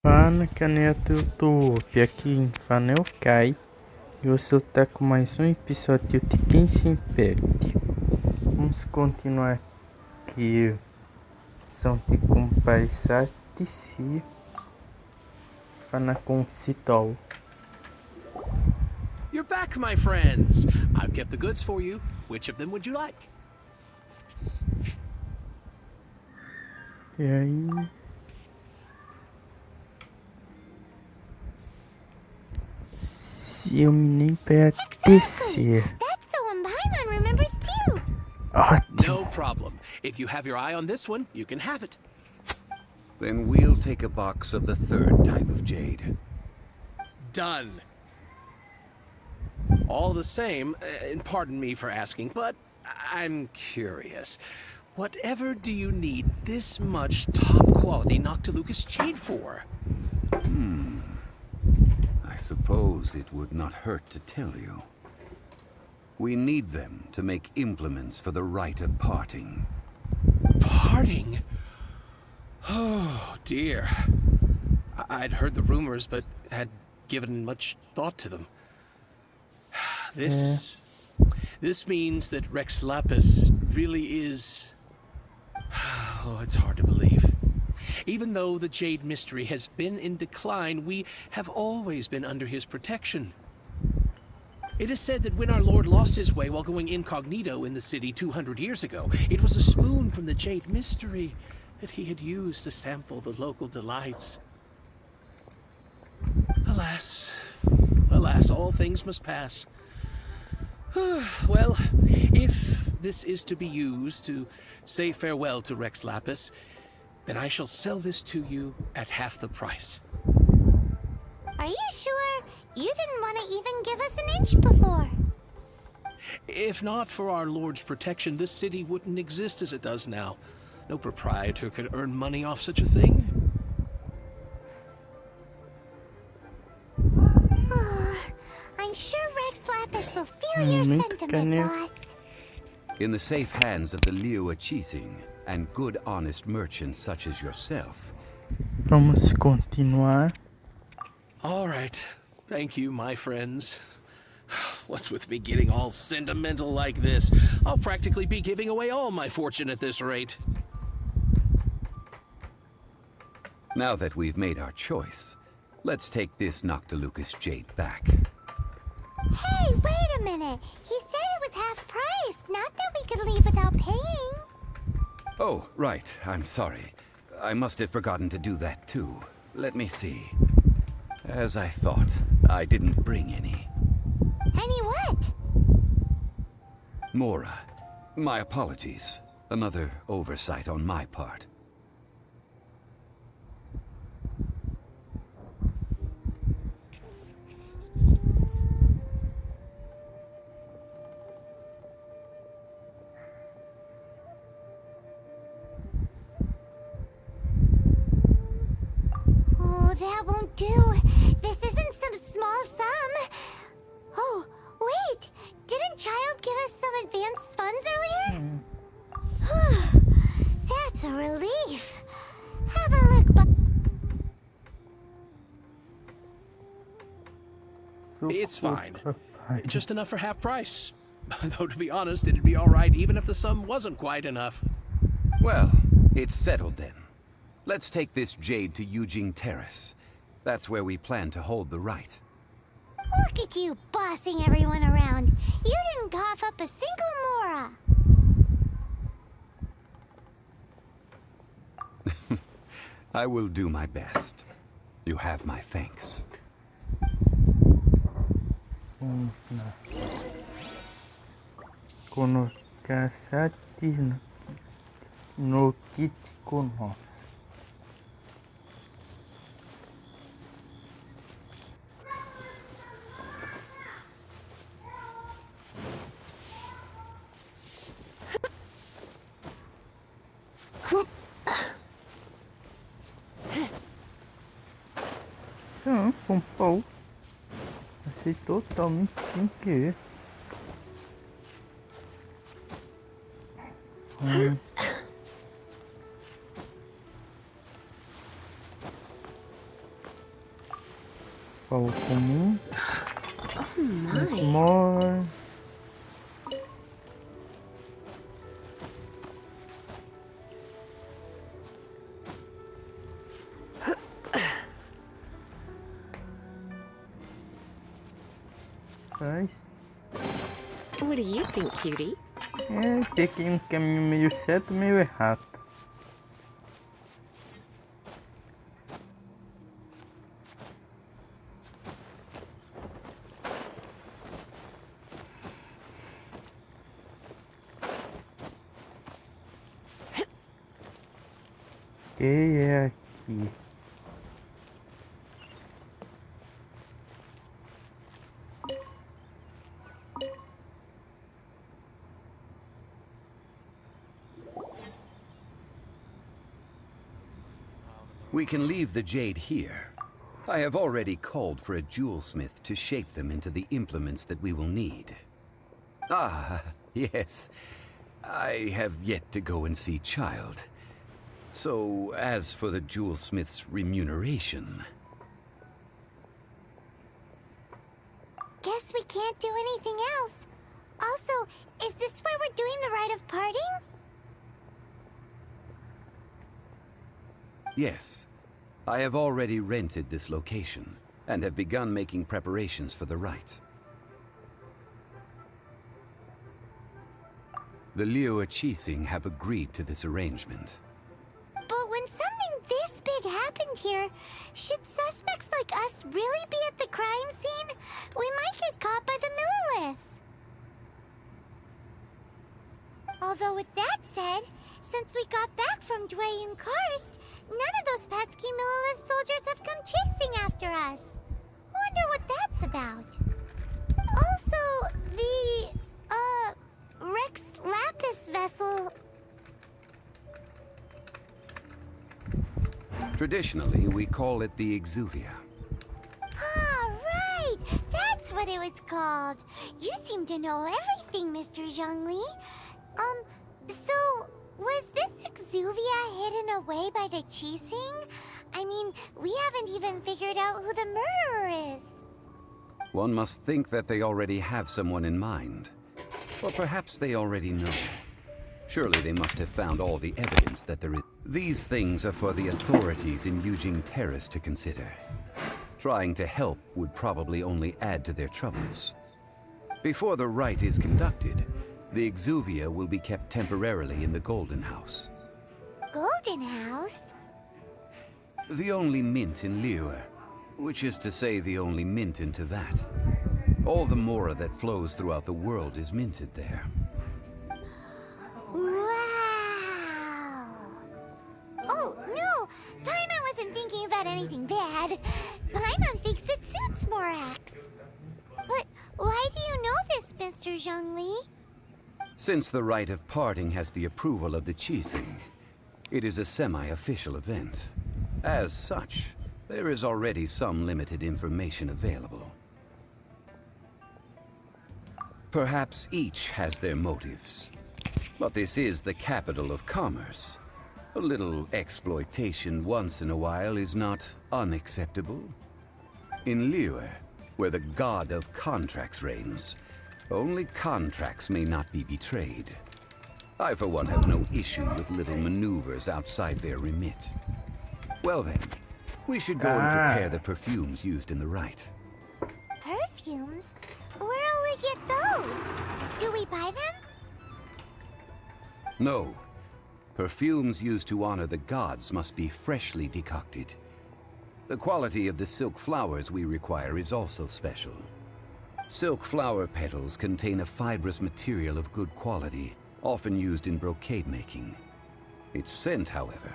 Fala, caneta YouTube, aqui em Fanel Kai e você tá com mais um episódio de Genshin Impact. Vamos continuar aqui, são de Preparativos, falar com Citol. You're back, my friends. I've kept the goods for you. Which of them would you like? E aí... Se eu me nem pra descer. That's the one Paimon remembers too. Ótimo. No problem. If you have your eye on this one, you can have it. Then we'll take a box of the third type of jade. Done. All the same, and pardon me for asking, but I'm curious. Whatever do you need this much top-quality Noctilucous jade for? I suppose it would not hurt to tell you. We need them to make implements for the rite of parting. Parting? Oh, dear. I'd heard the rumors, but had given much thought to them. This means that Rex Lapis really is... Oh, it's hard to believe. Even though the Jade Mystery has been in decline, we have always been under his protection. It is said that when our Lord lost his way while going incognito in the city 200 years ago, it was a spoon from the Jade Mystery that he had used to sample the local delights. Alas, alas, all things must pass. Well, if this is to be used to say farewell to Rex Lapis, then I shall sell this to you at half the price. Are you sure? You didn't want to even give us an inch before. If not for our Lord's protection, this city wouldn't exist as it does now. No proprietor could earn money off such a thing. I'm sure Rex Lapis will feel your sentiment, boss. In the safe hands of the Liu Achising and good honest merchants such as yourself. Vamos continuar. All right. Thank you, my friends. What's with me getting all sentimental like this? I'll practically be giving away all my fortune at this rate. Now that we've made our choice, let's take this Noctilucous jade back. Hey, wait a minute. He said it was half price, not that we could leave without paying. Oh, right. I'm sorry. I must have forgotten to do that too. Let me see. As I thought, I didn't bring any. Any what? Mora, my apologies. Another oversight on my part. Oh, that won't do. This isn't some small sum. Oh, wait. Didn't Child give us some advanced funds earlier? That's a relief. Have a look, It's fine. Just enough for half price. Though, to be honest, it'd be all right even if the sum wasn't quite enough. Well, it's settled then. Let's take this jade to Yujing Terrace. That's where we plan to hold the rite. Look at you bossing everyone around. You didn't cough up a single Mora. I will do my best. You have my thanks. Vamos lá. Colocar 7 no kit com nós. Então, pompou. Achei totalmente sem querer. Baú comum. Oh my. More. Faz. What do you think, cutie? Peguei um caminho meio certo, meio errado. Que é aqui? We can leave the jade here. I have already called for a jewelsmith to shape them into the implements that we will need. Ah, yes. I have yet to go and see Child. So, as for the jewelsmith's remuneration... Guess we can't do anything else. Also, is this where we're doing the rite of parting? Yes. I have already rented this location, and have begun making preparations for the rite. The Liu Qixing have agreed to this arrangement. But when something this big happened here, should suspects like us really be at the crime scene? We might get caught by the Millilith. Although with that said, since we got back from Dway and Karst, none of those pesky Millilith soldiers have come chasing after us. Wonder what that's about. Also, the, Rex Lapis vessel... Traditionally, we call it the Exuvia. Ah, right! That's what it was called. You seem to know everything, Mr. Zhongli. So, was this Exuvia hidden away by the Qixing? I mean, we haven't even figured out who the murderer is. One must think that they already have someone in mind. Or perhaps they already know. Surely they must have found all the evidence that there is. These things are for the authorities in Yujing Terrace to consider. Trying to help would probably only add to their troubles. Before the rite is conducted, the Exuvia will be kept temporarily in the Golden House. Golden House? The only mint in Liyue, which is to say the only mint in Tevat. All the mora that flows throughout the world is minted there. Wow! Oh, no! Paimon wasn't thinking about anything bad. Paimon thinks it suits Morax. But why do you know this, Mr. Zhongli? Since the rite of parting has the approval of the Qixing, it is a semi-official event. As such, there is already some limited information available. Perhaps each has their motives. But this is the capital of commerce. A little exploitation once in a while is not unacceptable. In Liyue, where the god of contracts reigns, only contracts may not be betrayed. I, for one, have no issue with little maneuvers outside their remit. Well then, we should go and prepare the perfumes used in the rite. Perfumes? Where'll we get those? Do we buy them? No. Perfumes used to honor the gods must be freshly decocted. The quality of the silk flowers we require is also special. Silk flower petals contain a fibrous material of good quality, often used in brocade making. Its scent, however,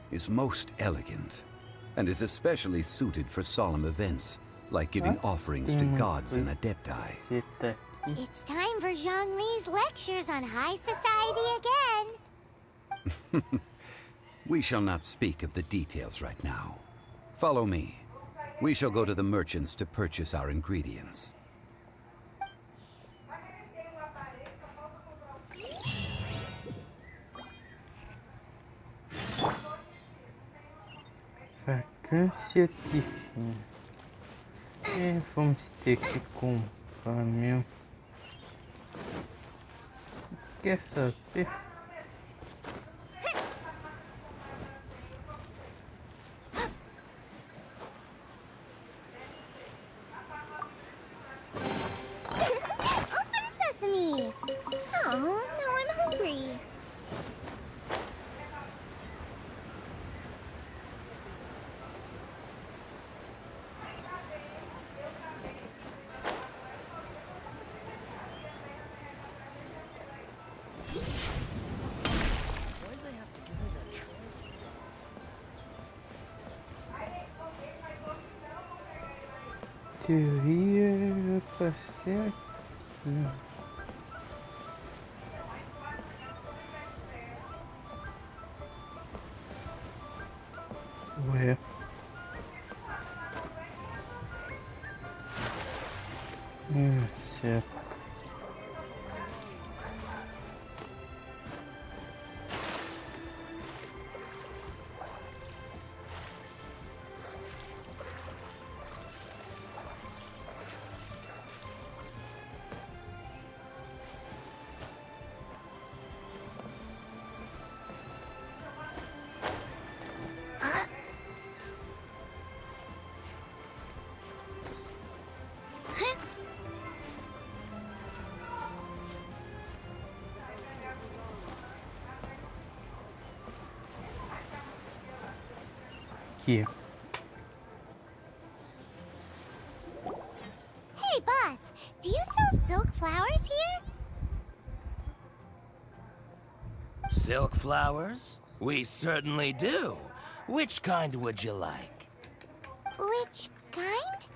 is most elegant, and is especially suited for solemn events, like giving offerings to gods and adepti. It's time for Zhongli's lectures on high society again. We shall not speak of the details right now. Follow me. We shall go to the merchants to purchase our ingredients. Vacância de fim. Vamos ter que comprar, meu. Quer saber? Open sesame! Oh, now I'm hungry. Teoria passei aqui. Ué. Certo. Aqui. Hey, boss, do you sell silk flowers here? Silk flowers? We certainly do. Which kind would you like? Which kind?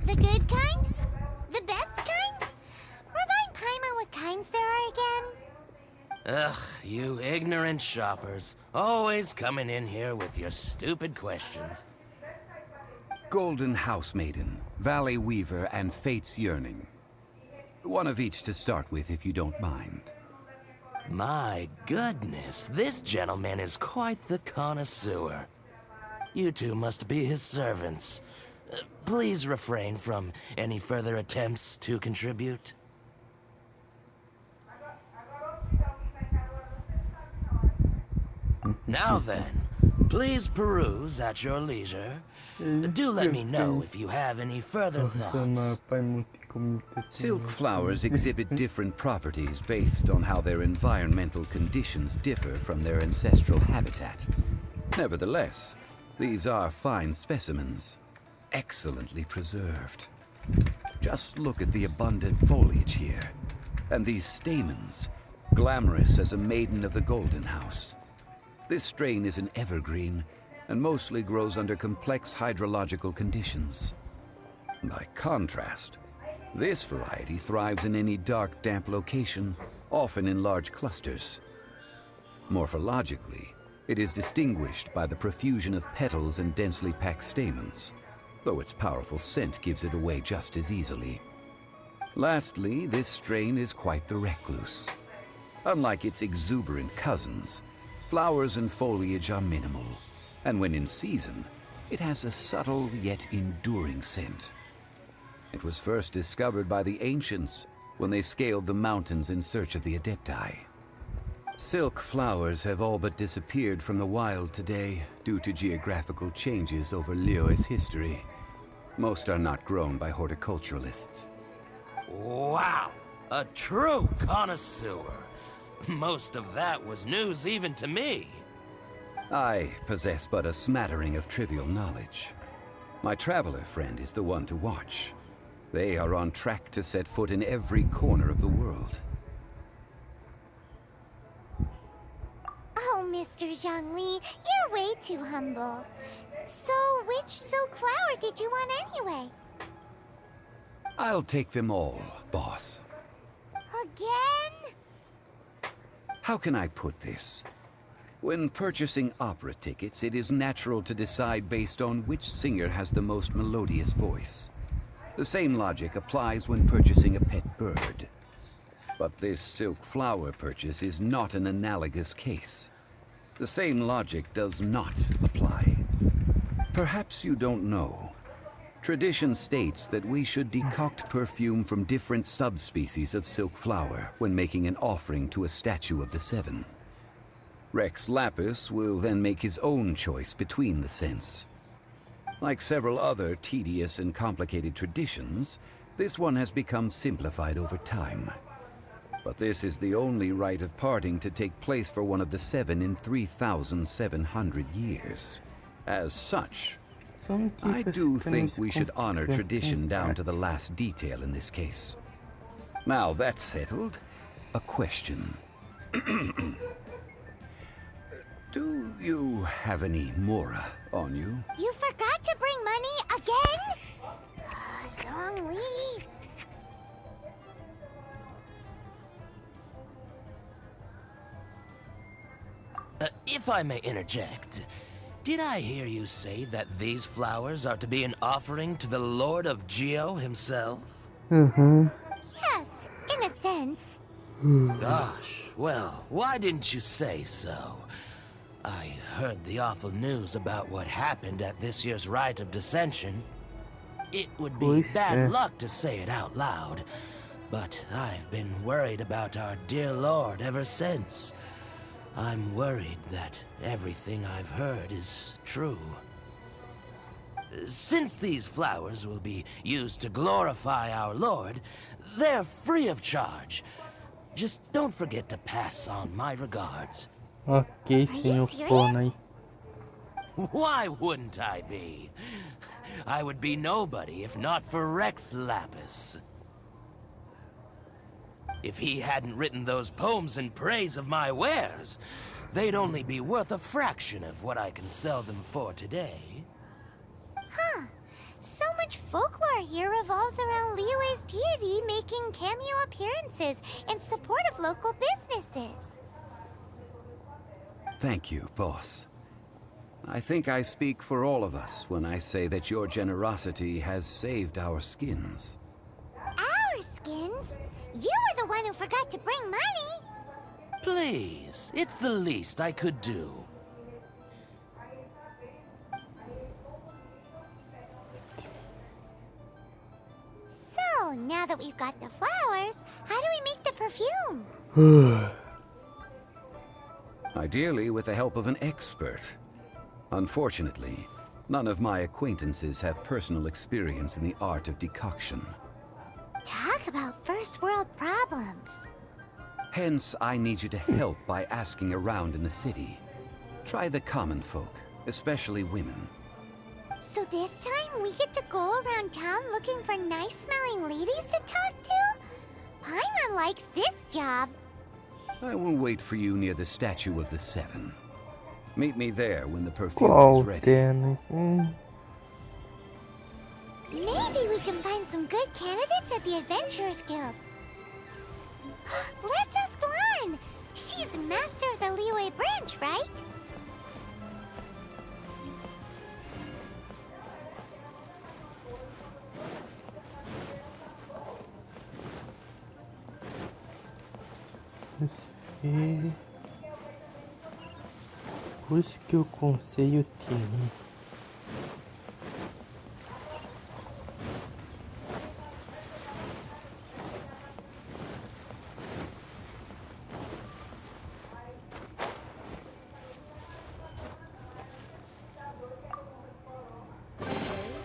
The good kind? The best kind? Remind Paimon what kinds there are again? Ugh, you ignorant shoppers. Always coming in here with your stupid questions. Golden Housemaiden, Valley Weaver, and Fate's Yearning. One of each to start with, if you don't mind. My goodness, this gentleman is quite the connoisseur. You two must be his servants. Please refrain from any further attempts to contribute. Now then, please peruse at your leisure. Do let me know if you have any further thoughts. Silk flowers exhibit different properties based on how their environmental conditions differ from their ancestral habitat. Nevertheless, these are fine specimens, excellently preserved. Just look at the abundant foliage here, and these stamens, glamorous as a maiden of the Golden House. This strain is an evergreen, and mostly grows under complex hydrological conditions. By contrast, this variety thrives in any dark, damp location, often in large clusters. Morphologically, it is distinguished by the profusion of petals and densely packed stamens, though its powerful scent gives it away just as easily. Lastly, this strain is quite the recluse. Unlike its exuberant cousins, flowers and foliage are minimal, and when in season, it has a subtle yet enduring scent. It was first discovered by the ancients when they scaled the mountains in search of the Adepti. Silk flowers have all but disappeared from the wild today due to geographical changes over Liyue's history. Most are not grown by horticulturalists. Wow! A true connoisseur! Most of that was news even to me. I possess but a smattering of trivial knowledge. My traveler friend is the one to watch. They are on track to set foot in every corner of the world. Oh, Mr. Zhongli, you're way too humble. So, which silk flower did you want anyway? I'll take them all, boss. Again? How can I put this? When purchasing opera tickets, it is natural to decide based on which singer has the most melodious voice. The same logic applies when purchasing a pet bird. But this silk flower purchase is not an analogous case. The same logic does not apply. Perhaps you don't know. Tradition states that we should decoct perfume from different subspecies of silk flower when making an offering to a statue of the seven. Rex Lapis will then make his own choice between the scents. Like several other tedious and complicated traditions, this one has become simplified over time. But this is the only rite of parting to take place for one of the seven in 3,700 years. As such, I do think we should honor tradition down to the last detail in this case. Now that's settled, a question. Do you have any Mora on you? You forgot to bring money again? Zhongli. If I may interject, did I hear you say that these flowers are to be an offering to the Lord of Geo himself? Yes, in a sense. Gosh, well, why didn't you say so? I heard the awful news about what happened at this year's Rite of Dissension. It would be bad luck to say it out loud, but I've been worried about our dear Lord ever since. I'm worried that everything I've heard is true. Since these flowers will be used to glorify our Lord, they're free of charge. Just don't forget to pass on my regards. Ok, senhor Pônei. Why wouldn't I be? I would be nobody if not for Rex Lapis. If he hadn't written those poems in praise of my wares, they'd only be worth a fraction of what I can sell them for today. Huh. So much folklore here revolves around Liyue's deity making cameo appearances in support of local businesses. Thank you, boss. I think I speak for all of us when I say that your generosity has saved our skins. Our skins? You were the one who forgot to bring money. Please, it's the least I could do. So, now that we've got the flowers, how do we make the perfume? Ideally with the help of an expert. Unfortunately, none of my acquaintances have personal experience in the art of decoction. Talk about first world problems. Hence, I need you to help by asking around in the city. Try the common folk, especially women. So this time we get to go around town looking for nice-smelling ladies to talk to? Paimon likes this job. I will wait for you near the statue of the seven. Meet me there when the perfume Qual is ready. delas? Maybe we can find some good candidates at the Adventurers Guild. Let's ask Lan. She's master of the Liyue branch, right? Pois que o conselho tinha.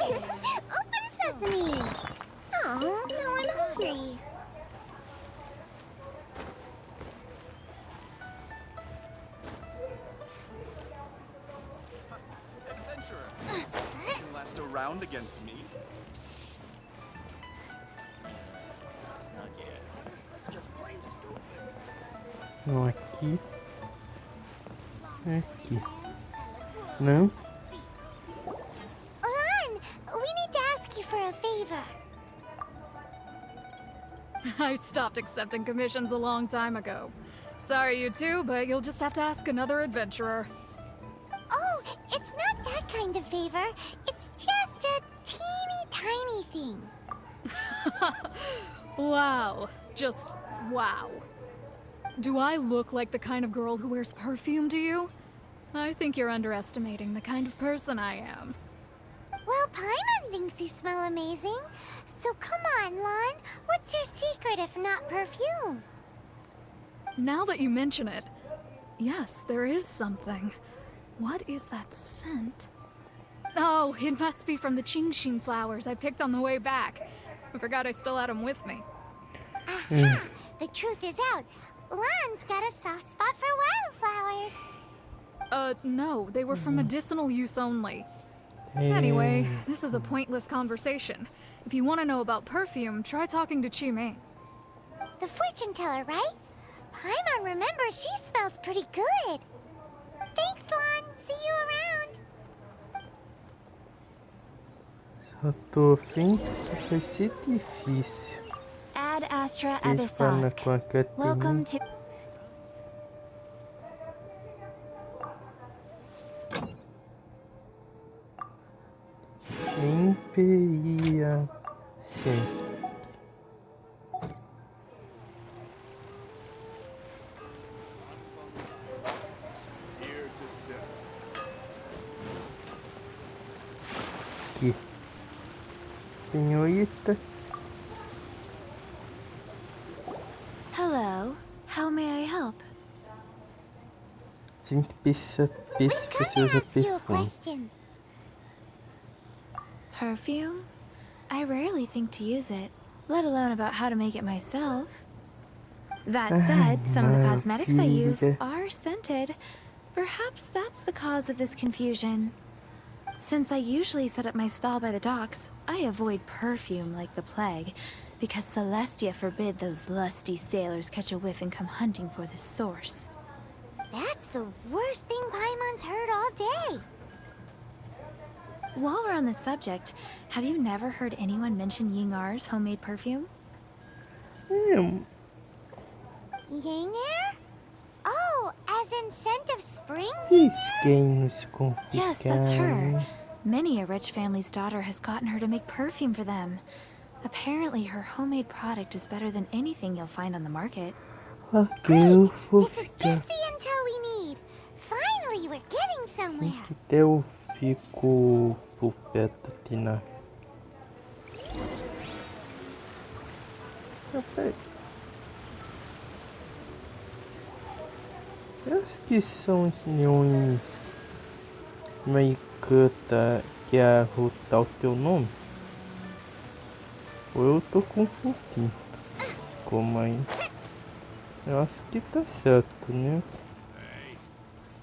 Open sesame! Oh, now I'm hungry. Adventurer, you can last a round against me. Not yet. This is just plain stupid. Não, aqui. Aqui. Não? Lan, we need to ask you for a favor. I stopped accepting commissions a long time ago. Sorry, you two, but you'll just have to ask another adventurer. Oh, it's not that kind of favor. It's just a teeny tiny thing. Wow. Just wow. Do I look like the kind of girl who wears perfume to you? I think you're underestimating the kind of person I am. Well, Paimon thinks you smell amazing. So come on, Lon. What's your secret if not perfume? Now that you mention it, yes, there is something. What is that scent? Oh, it must be from the Qingxin flowers I picked on the way back. I forgot I still had them with me. Aha! The truth is out. Lon's got a soft spot for wildflowers. No, they were for medicinal use only. Anyway, this is a pointless conversation. If you want to know about perfume, try talking to Qimei. The fortune teller, right? Paimon remembers she smells pretty good. Thanks, Lon. See you around. Só tô afim que vai ser difícil. Ad Astra Eles falam Abyssosk. com a Catarina. Welcome to... Imperia. Sim. Here to serve. Aqui. Senhorita. Hello. How may I help? Gente, pensa I'm se gonna você usa ask you a perfume. question. Perfume? I rarely think to use it, let alone about how to make it myself. That said, some of the cosmetics I use maravilha. are scented. Perhaps that's the cause of this confusion. Since I usually set up my stall by the docks, I avoid perfume like the plague, because Celestia forbid those lusty sailors catch a whiff and come hunting for the source. That's the worst thing Paimon's heard all day. While we're on the subject, have you never heard anyone mention Yingar's homemade perfume? Yang air? Oh, as in scent of spring? Vocês querem nos complicar? Yes, that's her. né? Many a rich family's daughter has gotten her to make perfume for them. Apparently, her homemade product is better than anything you'll find on the market. Ok, eu vou This is ficar. just the intel we need. Finally, we're getting Assim somewhere. que der, eu fico por perto de na. Rapaz. Eu acho que são os neões meio que arrotar o teu nome. Ou eu tô confundindo. Como aí? Eu acho que tá certo, né?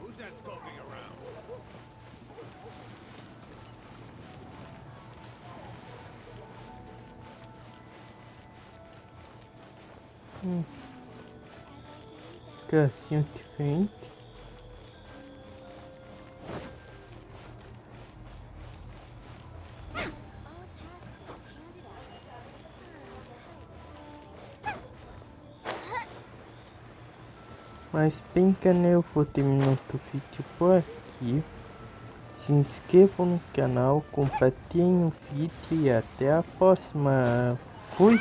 Who's that skulking around? Tracinho diferente. Mas penca, né? Eu vou terminando o vídeo por aqui. Se inscrevam no canal, compartilhem o vídeo e até a próxima. Fui!